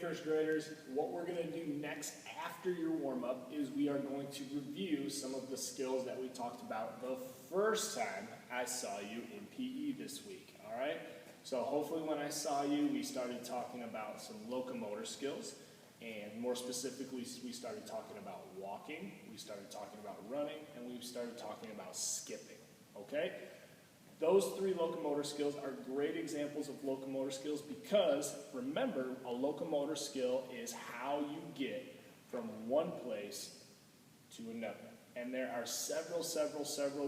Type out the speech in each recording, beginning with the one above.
first graders, what we're going to do next after your warm-up is we are going to review some of the skills that we talked about the first time I saw you in PE this week, all right? So hopefully when I saw you, we started talking about some locomotor skills, and more specifically, we started talking about walking, we started talking about running, and we started talking about skipping, okay? Those three locomotor skills are great examples of locomotor skills because, remember, a locomotor skill is how you get from one place to another. And there are several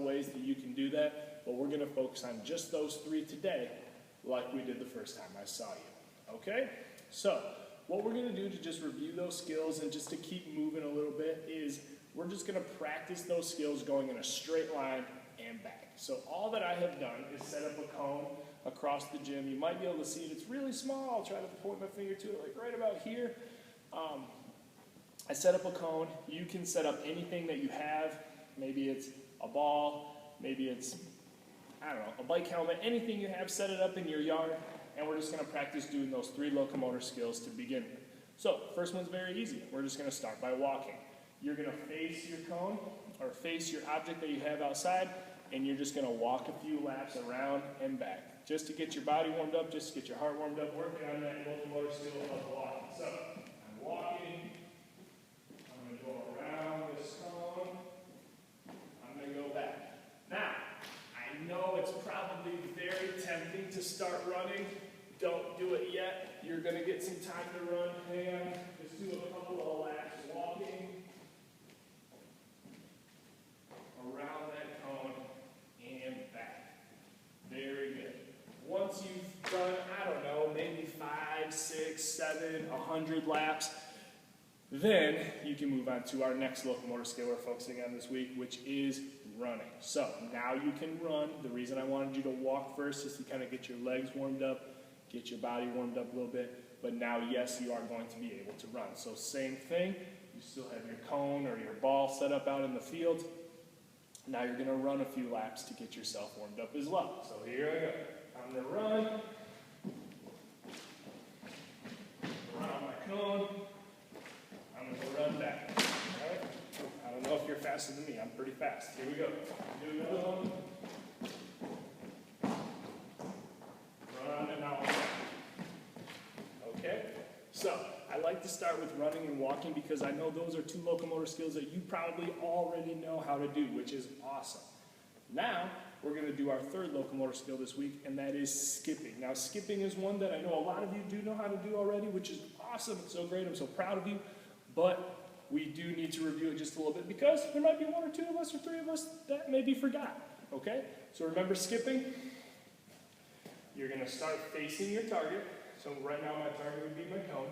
ways that you can do that, but we're going to focus on just those three today like we did the first time I saw you. Okay? So, what we're going to do to just review those skills and just to keep moving a little bit is we're just going to practice those skills going in a straight line and back. So all that I have done is set up a cone across the gym. You might be able to see it. It's really small. I'll try to point my finger to it like right about here. I set up a cone. You can set up anything that you have. Maybe it's a ball. Maybe it's, I don't know, a bike helmet. Anything you have, set it up in your yard. And we're just going to practice doing those three locomotor skills to begin with. So first one's very easy. We're just going to start by walking. You're going to face your cone or face your object that you have outside, and you're just going to walk a few laps around and back, just to get your body warmed up, just to get your heart warmed up, working on that locomotor skill of walking. So, I'm walking, I'm going to go around this cone, I'm going to go back. Now, I know it's probably very tempting to start running. Don't do it yet. You're going to get some time to run. Hang on, just do a couple of laps walking around that cone and back. Very good. Once you've done, I don't know, maybe 5, 6, 7, 100 laps, then you can move on to our next locomotor skill we're focusing on this week, which is running. So now you can run. The reason I wanted you to walk first is to kind of get your legs warmed up, get your body warmed up a little bit. But now, yes, you are going to be able to run. So same thing. You still have your cone or your ball set up out in the field. Now you're going to run a few laps to get yourself warmed up as well. So here I go. I'm going to run around my cone. I'm going to run back. All right? I don't know if you're faster than me. I'm pretty fast. Here we go. Do another one. Run and now I'm back. Okay? So, I like to start with running and walking because I know those are two locomotor skills that you probably already know how to do, which is awesome. Now, we're going to do our third locomotor skill this week, and that is skipping. Now, skipping is one that I know a lot of you do know how to do already, which is awesome. It's so great. I'm so proud of you. But we do need to review it just a little bit because there might be one or two of us or three of us that maybe forgot. Okay? So remember skipping. You're going to start facing your target. So right now my target would be my cone.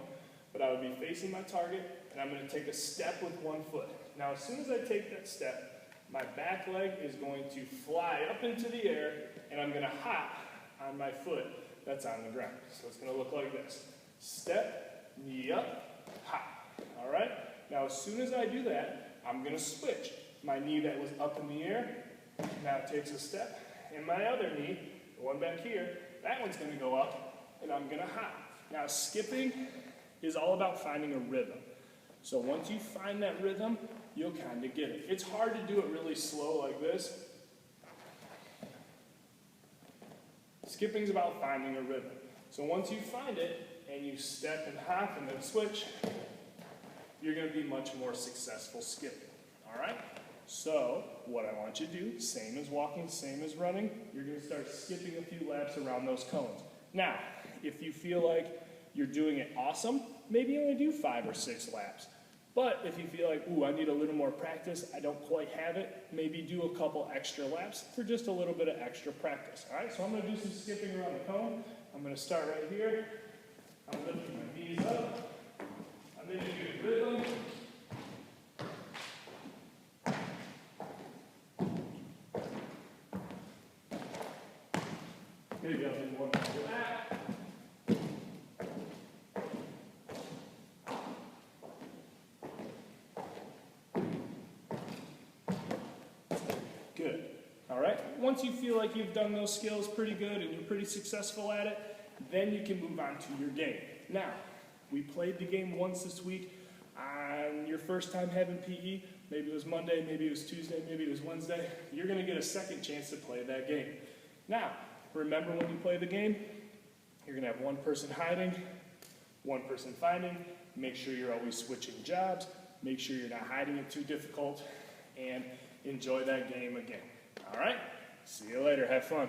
But I would be facing my target, and I'm going to take a step with one foot. Now, as soon as I take that step, my back leg is going to fly up into the air, and I'm going to hop on my foot that's on the ground. So it's going to look like this. Step, knee up, hop. All right? Now, as soon as I do that, I'm going to switch. My knee that was up in the air now takes a step, and my other knee, the one back here, that one's going to go up, and I'm going to hop. Now, skipping is all about finding a rhythm. So once you find that rhythm, you'll kind of get it. It's hard to do it really slow like this. Skipping's about finding a rhythm. So once you find it, and you step and hop and then switch, you're going to be much more successful skipping. All right? So what I want you to do, same as walking, same as running, you're going to start skipping a few laps around those cones. Now, if you feel like you're doing it awesome, maybe you only do 5 or 6 laps. But if you feel like, ooh, I need a little more practice, I don't quite have it, maybe do a couple extra laps for just a little bit of extra practice. All right, so I'm going to do some skipping around the cone. I'm going to start right here. I'm lifting my knees up. I'm in a good rhythm. Maybe I'll do one more lap. Good. All right. Once you feel like you've done those skills pretty good and you're pretty successful at it, then you can move on to your game. Now, We played the game once this week. On your first time having PE, maybe it was Monday, maybe it was Tuesday, maybe it was Wednesday, you're going to get a second chance to play that game. Now, remember when you play the game, you're going to have one person hiding, one person finding. Make sure you're always switching jobs. Make sure you're not hiding it too difficult, and enjoy that game again. All right? See you later. Have fun.